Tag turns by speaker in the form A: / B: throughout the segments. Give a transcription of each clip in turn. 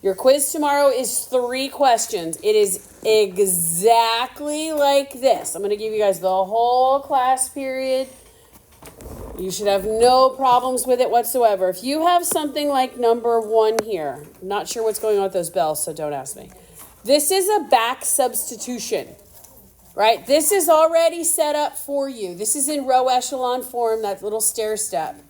A: Your quiz tomorrow is 3 questions. It is exactly like this. I'm going to give you guys the whole class period. You should have no problems with it whatsoever. If you have something like number 1 here, I'm not sure what's going on with those bells, so don't ask me. This is a back substitution, right? This is already set up for you. This is in row echelon form, that little stair step.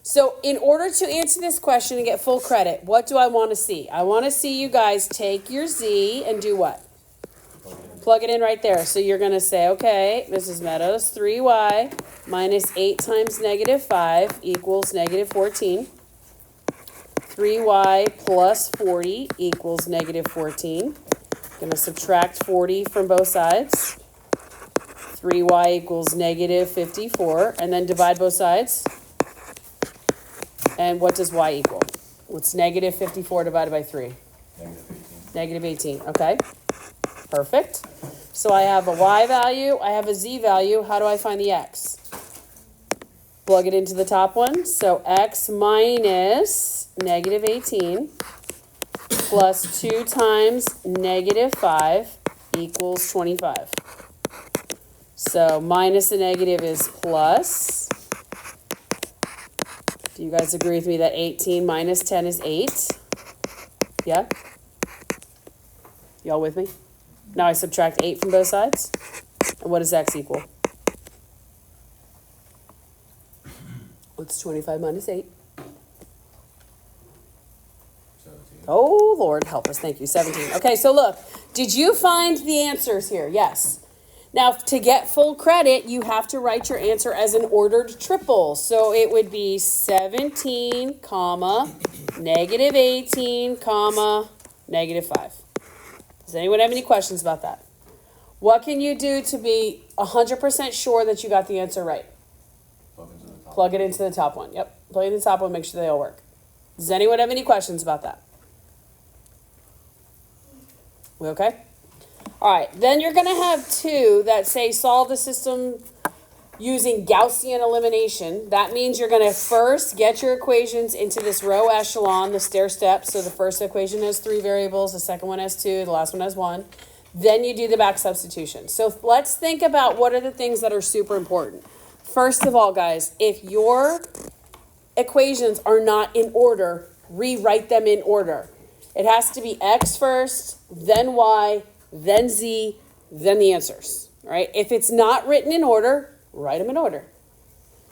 A: So in order to answer this question and get full credit, what do I want to see? I want to see you guys take your z and do what? Plug it in right there. So you're going to say, okay, Mrs. Meadows, 3y minus 8 times negative 5 equals negative 14. 3y plus 40 equals negative 14. Going to subtract 40 from both sides. 3y equals negative 54. And then divide both sides. And what does y equal? What's negative 54 divided by 3? Negative 18. Okay. Perfect. So I have a y value. I have a z value. How do I find the x? Plug it into the top one. So x minus negative 18 plus 2 times negative 5 equals 25. So minus the negative is plus. Do you guys agree with me that 18 minus 10 is 8? Yeah? Y'all with me? Now I subtract 8 from both sides. And what does x equal? What's 25 minus 8?
B: 17.
A: Oh, Lord, help us. Thank you. 17. Okay, so look. Did you find the answers here? Yes. Now, to get full credit, you have to write your answer as an ordered triple. So it would be 17, comma, negative 18, comma, negative 5. Does anyone have any questions about that? What can you do to be 100% sure that you got the answer right? Plug it into the top one. Yep. Plug it into the top one. Make sure they all work. Does anyone have any questions about that? We okay? All right. Then you're going to have 2 that say solve the system using Gaussian elimination. That means you're going to first get your equations into this row echelon, the stair step. So the first equation has 3 variables. The second one has 2. The last one has 1. Then you do the back substitution. So let's think about what are the things that are super important. First of all, guys, if your equations are not in order, rewrite them in order. It has to be x first, then y, then z, then the answers. All right? If it's not written in order, write them in order.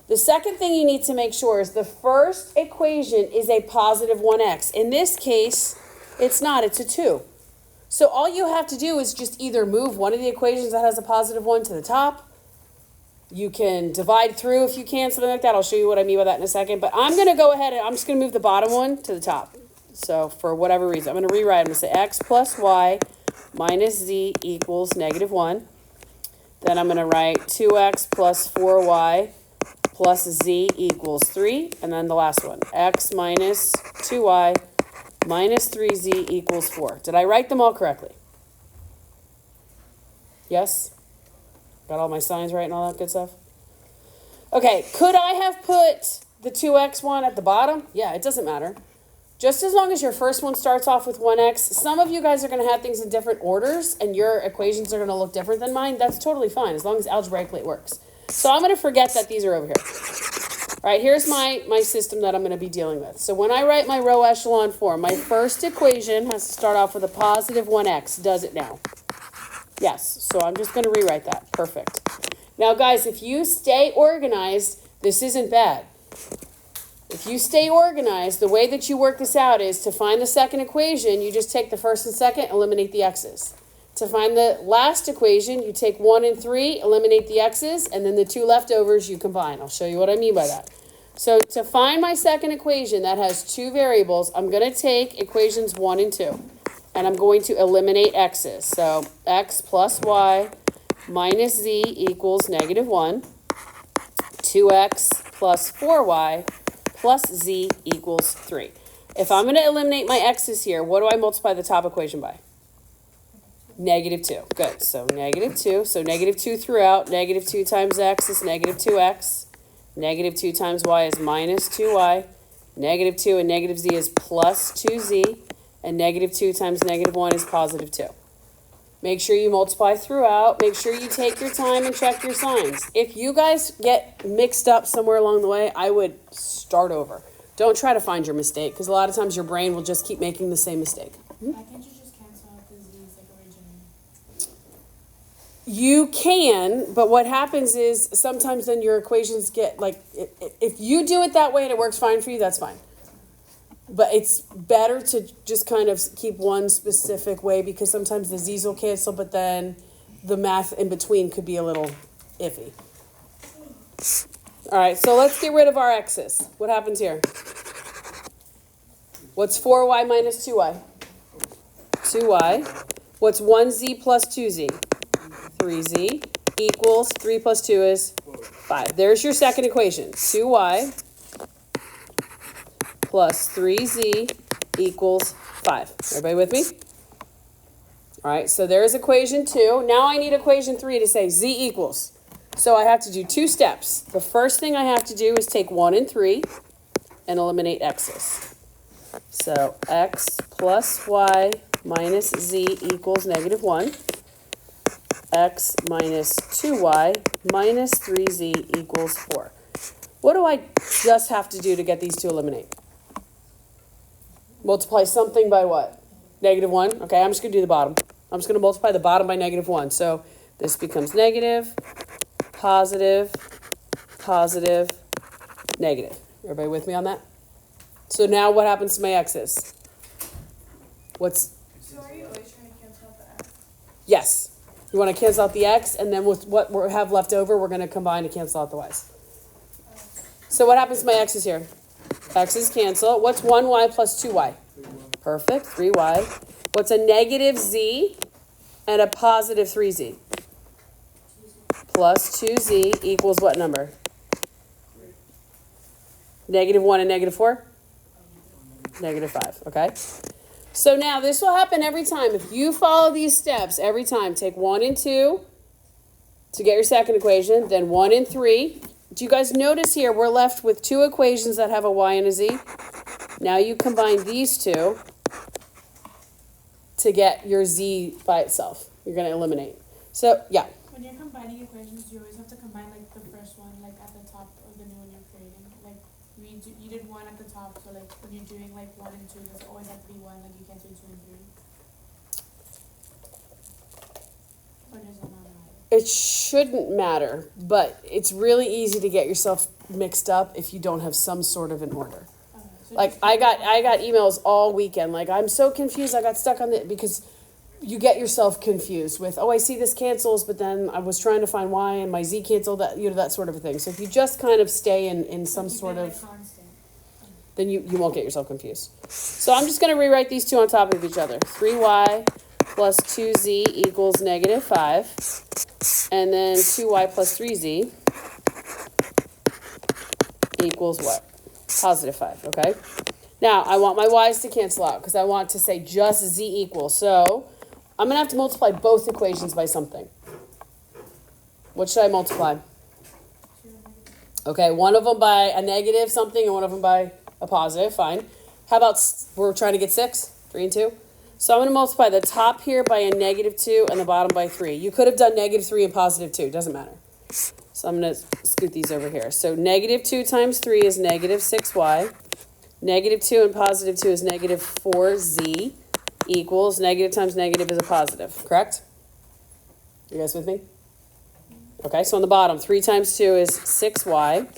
A: The second thing you need to make sure is the first equation is a positive 1x. In this case, it's not. It's a 2. So all you have to do is just either move one of the equations that has a positive 1 to the top. You can divide through if you can, something like that. I'll show you what I mean by that in a second. But I'm going to go ahead and I'm just going to move the bottom one to the top. So for whatever reason, I'm going to rewrite. I'm going to say x plus y minus z equals negative 1. Then I'm going to write 2x plus 4y plus z equals 3. And then the last one, x minus 2y minus 3z equals 4. Did I write them all correctly? Yes? Got all my signs right and all that good stuff? Okay, could I have put the 2x one at the bottom? Yeah, it doesn't matter. Just as long as your first one starts off with 1x, some of you guys are going to have things in different orders and your equations are going to look different than mine. That's totally fine as long as algebraically it works. So I'm going to forget that these are over here. All right, here's my system that I'm going to be dealing with. So when I write my row echelon form, my first equation has to start off with a positive 1x. Does it now? Yes, so I'm just going to rewrite that. Perfect. Now, guys, if you stay organized, this isn't bad. If you stay organized, the way that you work this out is to find the second equation, you just take the first and second, eliminate the x's. To find the last equation, you take 1 and 3, eliminate the x's, and then the 2 leftovers you combine. I'll show you what I mean by that. So to find my second equation that has 2 variables, I'm going to take equations 1 and 2. And I'm going to eliminate x's. So x plus y minus z equals negative 1. 2x plus 4y plus z equals 3. If I'm going to eliminate my x's here, what do I multiply the top equation by? Negative 2. Good. So negative 2. So negative 2 throughout. Negative 2 times x is negative 2x. Negative 2 times y is minus 2y. Negative 2 and negative z is plus 2z. And negative 2 times negative 1 is positive 2. Make sure you multiply throughout. Make sure you take your time and check your signs. If you guys get mixed up somewhere along the way, I would start over. Don't try to find your mistake, because a lot of times your brain will just keep making the same mistake.
B: Why can't you just cancel out the z's like originally?
A: You can, but what happens is sometimes then your equations get like, if you do it that way and it works fine for you, that's fine. But it's better to just kind of keep one specific way, because sometimes the z's will cancel, but then the math in between could be a little iffy. All right, so let's get rid of our x's. What happens here? What's 4y minus 2y? 2y. What's 1z plus 2z? 3z equals 3 plus 2 is 5. There's your second equation. 2y plus 3z equals 5. Everybody with me? All right, so there's equation 2. Now I need equation 3 to say z equals. So I have to do 2 steps. The first thing I have to do is take 1 and 3 and eliminate x's. So x plus y minus z equals negative 1. X minus 2y minus 3z equals 4. What do I just have to do to get these to eliminate? Multiply something by what? Negative 1. Okay, I'm just going to do the bottom. I'm just going to multiply the bottom by negative 1. So this becomes negative, positive, positive, negative. Everybody with me on that? So now what happens to my x's?
B: So are you always trying to cancel out the x?
A: Yes. You want to cancel out the x, and then with what we have left over, we're going to combine to cancel out the y's. So what happens to my x's here? X's cancel. What's 1y plus 2y? Perfect. 3y. What's a negative z and a positive 3z? Plus 2z equals what number? Negative 1 and negative 4? Negative 5. Okay. So now this will happen every time. If you follow these steps every time, take 1 and 2 to get your second equation, then 1 and 3. Do you guys notice here we're left with 2 equations that have a y and a z? Now you combine these 2 to get your z by itself. You're going to eliminate. So, yeah.
B: When you're combining equations, you always have to combine like the first one like at the top of the new one you're creating. Like you did 1 at the top, so like when you're doing like 1 and 2, there's always have to be 1, like you can't do 2 and 3. Or does it not matter?
A: It shouldn't matter, but it's really easy to get yourself mixed up if you don't have some sort of an order.
B: Okay, so
A: Like
B: just-
A: I got emails all weekend. Like, I'm so confused. I got stuck on it because you get yourself confused with, oh, I see this cancels, but then I was trying to find y and my z canceled, that, you know, that sort of a thing. So if you just kind of stay in some
B: keep
A: sort
B: it,
A: of,
B: like, constant.
A: then you won't get yourself confused. So I'm just going to rewrite these 2 on top of each other. 3y plus 2z equals negative 5. And then 2y plus 3z equals what? Positive 5, okay? Now, I want my y's to cancel out because I want to say just z equals. So I'm going to have to multiply both equations by something. What should I multiply? Okay, one of them by a negative something and one of them by a positive. Fine. How about we're trying to get 6? 3 and 2? So I'm going to multiply the top here by a negative 2 and the bottom by 3. You could have done negative 3 and positive 2. Doesn't matter. So I'm going to scoot these over here. So negative 2 times 3 is negative 6y. Negative 2 and positive 2 is negative 4z equals negative times negative is a positive. Correct? You guys with me? Okay, so on the bottom, 3 times 2 is 6y.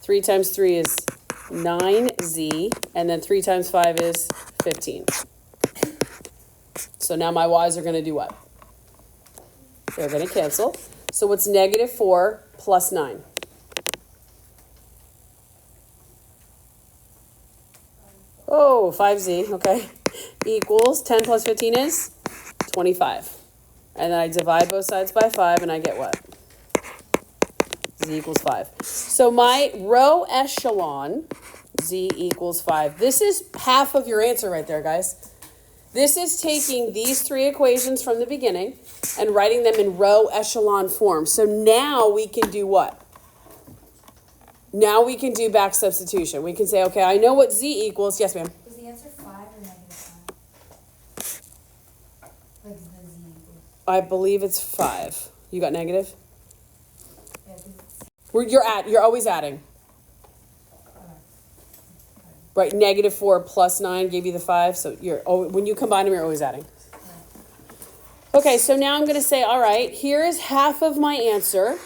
A: 3 times 3 is 9z. And then 3 times 5 is 15. So now my y's are going to do what? They're going to cancel. So what's negative 4 plus 9? Oh, 5z, okay. Equals 10 plus 15 is 25. And then I divide both sides by 5 and I get what? Z equals 5. So my row echelon, z equals 5. This is half of your answer right there, guys. This is taking these 3 equations from the beginning and writing them in row echelon form. So now we can do what? Now we can do back substitution. We can say, okay, I know what z equals. Yes, ma'am.
C: Was the answer 5 or negative 5? What's the z equals?
A: I believe it's 5. You got negative?
C: Yeah, 'cause it's
A: You're always adding. Right, negative 4 plus 9 gave you the 5, so when you combine them, you're always adding. Okay, so now I'm going to say, all right, here is half of my answer.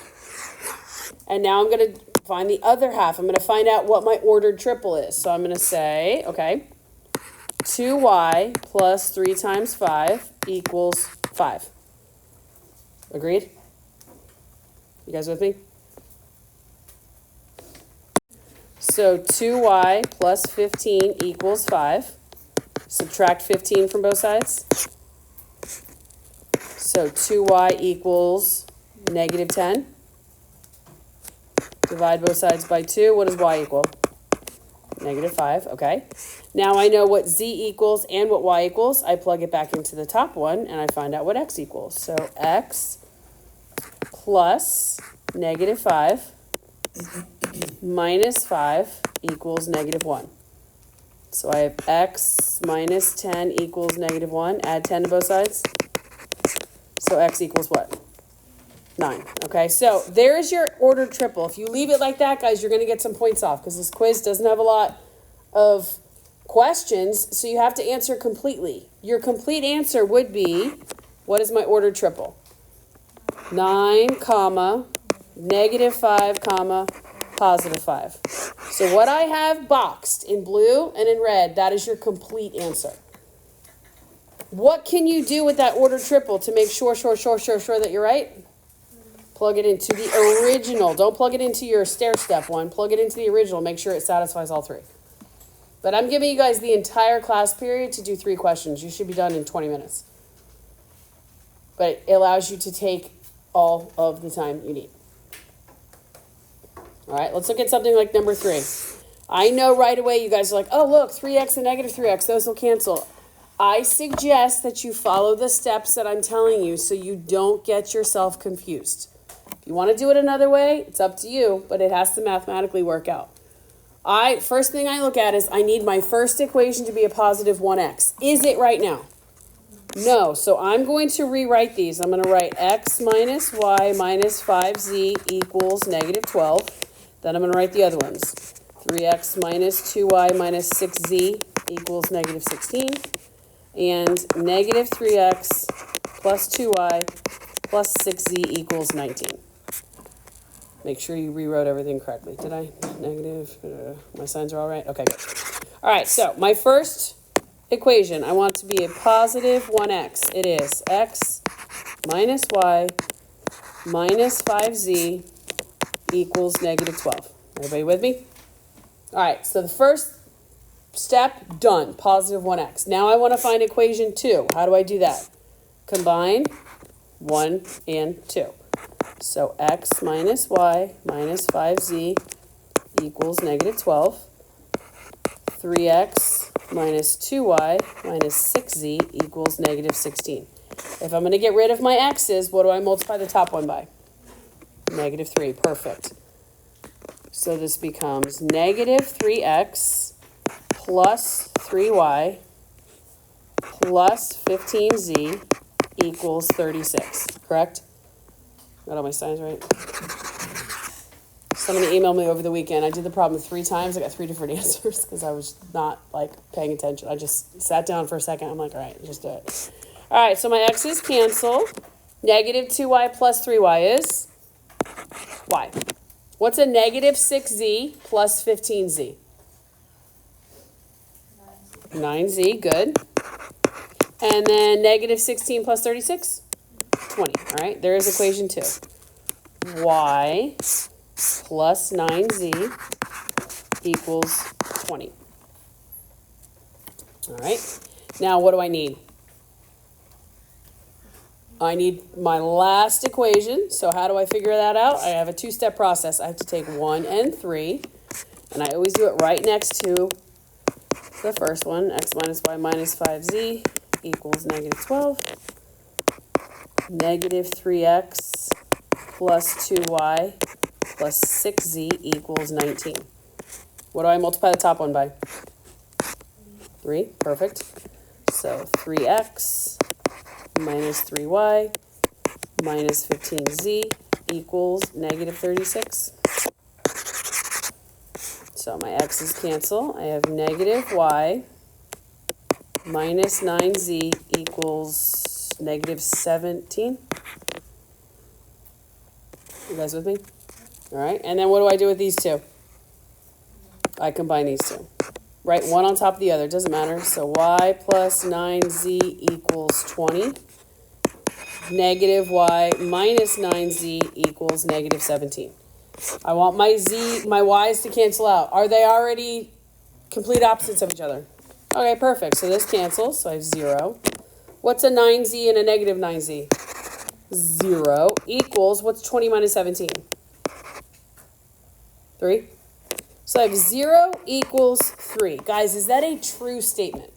A: And now I'm going to find the other half. I'm going to find out what my ordered triple is. So I'm going to say, okay, 2y plus 3 times 5 equals 5. Agreed? You guys with me? So 2y plus 15 equals 5. Subtract 15 from both sides. So 2y equals negative 10. Divide both sides by 2. What does y equal? Negative 5. Okay. Now I know what z equals and what y equals. I plug it back into the top one, and I find out what x equals. So x plus negative 5 minus 5 equals negative 1. So I have x minus 10 equals negative 1. Add 10 to both sides. So x equals what? 9. Okay, so there's your ordered triple. If you leave it like that, guys, you're going to get some points off because this quiz doesn't have a lot of questions, so you have to answer completely. Your complete answer would be, what is my ordered triple? 9, comma, negative 5, comma, positive 5. So what I have boxed in blue and in red, that is your complete answer. What can you do with that ordered triple to make sure that you're right? Plug it into the original. Don't plug it into your stair step one. Plug it into the original. Make sure it satisfies all 3. But I'm giving you guys the entire class period to do 3 questions. You should be done in 20 minutes. But it allows you to take all of the time you need. All right, let's look at something like number 3. I know right away you guys are like, oh, look, 3x and negative 3x, those will cancel. I suggest that you follow the steps that I'm telling you so you don't get yourself confused. If you want to do it another way, it's up to you, but it has to mathematically work out. First thing I look at is I need my first equation to be a positive 1x. Is it right now? No, so I'm going to rewrite these. I'm going to write x minus y minus 5z equals negative 12. Then I'm going to write the other ones. 3x minus 2y minus 6z equals negative 16. And negative 3x plus 2y plus 6z equals 19. Make sure you rewrote everything correctly. Did I? Negative. My signs are all right? Okay, good. All right, so my first equation, I want it to be a positive 1x. It is x minus y minus 5z equals negative 12. Everybody with me? All right, so the first step, done. Positive 1x. Now I want to find equation 2. How do I do that? Combine 1 and 2. So x minus y minus 5z equals negative 12. 3x minus 2y minus 6z equals negative 16. If I'm going to get rid of my x's, what do I multiply the top one by? Negative 3. Perfect. So this becomes negative 3x plus 3y plus 15z equals 36. Correct? Got all my signs right? Somebody emailed me over the weekend. I did the problem 3 times. I got 3 different answers because I was not paying attention. I just sat down for a second. I'm like, all right, just do it. All right, so my x's cancel. Negative 2y plus 3y is y. What's a negative 6z plus 15z? 9z, good. And then negative 16 plus 36? 20, all right? There is equation 2. Y plus 9z equals 20. All right, now what do I need? I need my last equation. So how do I figure that out? I have a 2-step process. I have to take 1 and 3, and I always do it right next to the first one. X minus y minus 5z equals negative 12. Negative 3x plus 2y plus 6z equals 19. What do I multiply the top one by? 3, perfect. So 3x minus 3y minus 15z equals negative 36. So my x's cancel. I have negative y minus 9z equals negative 17. You guys with me? All right, and then what do I do with these two? I combine these two. Right, one on top of the other, doesn't matter. So y plus 9z equals 20. Negative y minus 9z equals negative 17. I want my y's to cancel out. Are they already complete opposites of each other? Okay, perfect. So this cancels, so I have 0. What's a 9z and a negative 9z? 0 equals, what's 20 minus 17? 3. So I have 0 equals 3. Guys, is that a true statement?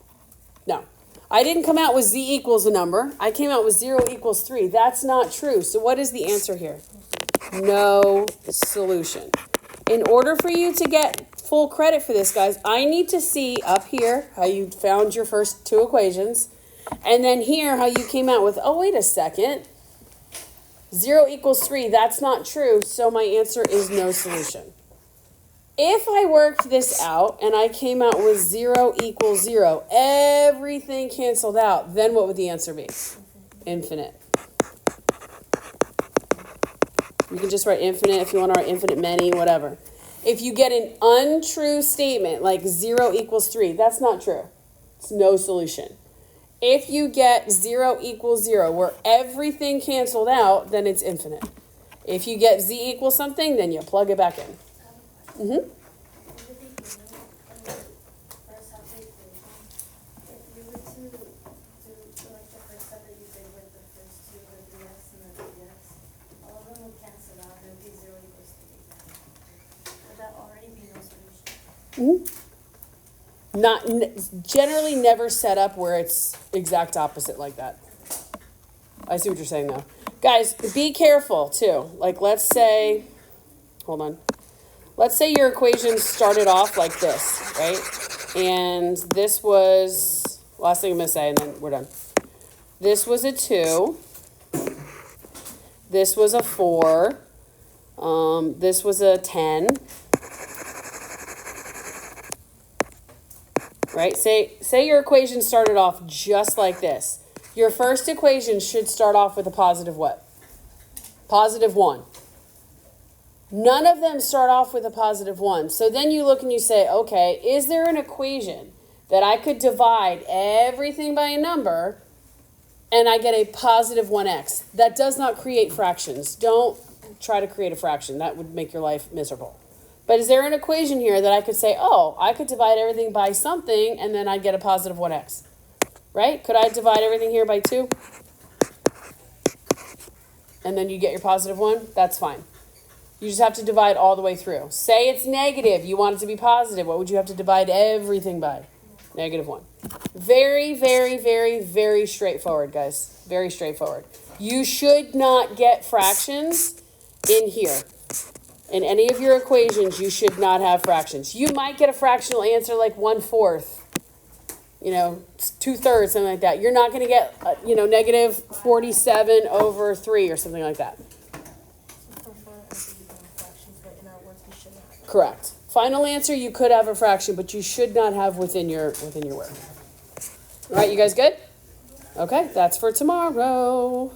A: No. I didn't come out with z equals a number. I came out with 0 equals 3. That's not true. So what is the answer here? No solution. In order for you to get full credit for this, guys, I need to see up here how you found your first two equations. And then here how you came out with, oh, wait a second. 0 equals 3. That's not true. So my answer is no solution. If I worked this out and I came out with 0 equals 0, everything canceled out, then what would the answer be? Infinite. You can just write infinite if you want to write infinite many, whatever. If you get an untrue statement like 0 equals 3, that's not true. It's no solution. If you get 0 equals 0, where everything canceled out, then it's infinite. If you get z equals something, then you plug it back in. Mm-hmm. Mm-hmm. Generally never set up where it's exact opposite like that. I see what you're saying though. Guys, be careful too. Like let's say, hold on. Let's say your equation started off like this, right? And this was, last thing I'm going to say and then we're done. This was a 2. This was a 4. This was a 10. Right? Say your equation started off just like this. Your first equation should start off with a positive what? Positive 1. None of them start off with a positive 1. So then you look and you say, okay, is there an equation that I could divide everything by a number and I get a positive 1x? That does not create fractions. Don't try to create a fraction. That would make your life miserable. But is there an equation here that I could say, oh, I could divide everything by something and then I'd get a positive 1x? Right? Could I divide everything here by 2? And then you get your positive 1? That's fine. You just have to divide all the way through. Say it's negative. You want it to be positive. What would you have to divide everything by? Negative 1. Very, very, very, very straightforward, guys. Very straightforward. You should not get fractions in here. In any of your equations, you should not have fractions. You might get a fractional answer like 1/4. 2/3, something like that. You're not going to get, negative 47 over 3 or something like that. Correct. Final answer, you could have a fraction, but you should not have within your work. All right, you guys good? Okay, that's for tomorrow.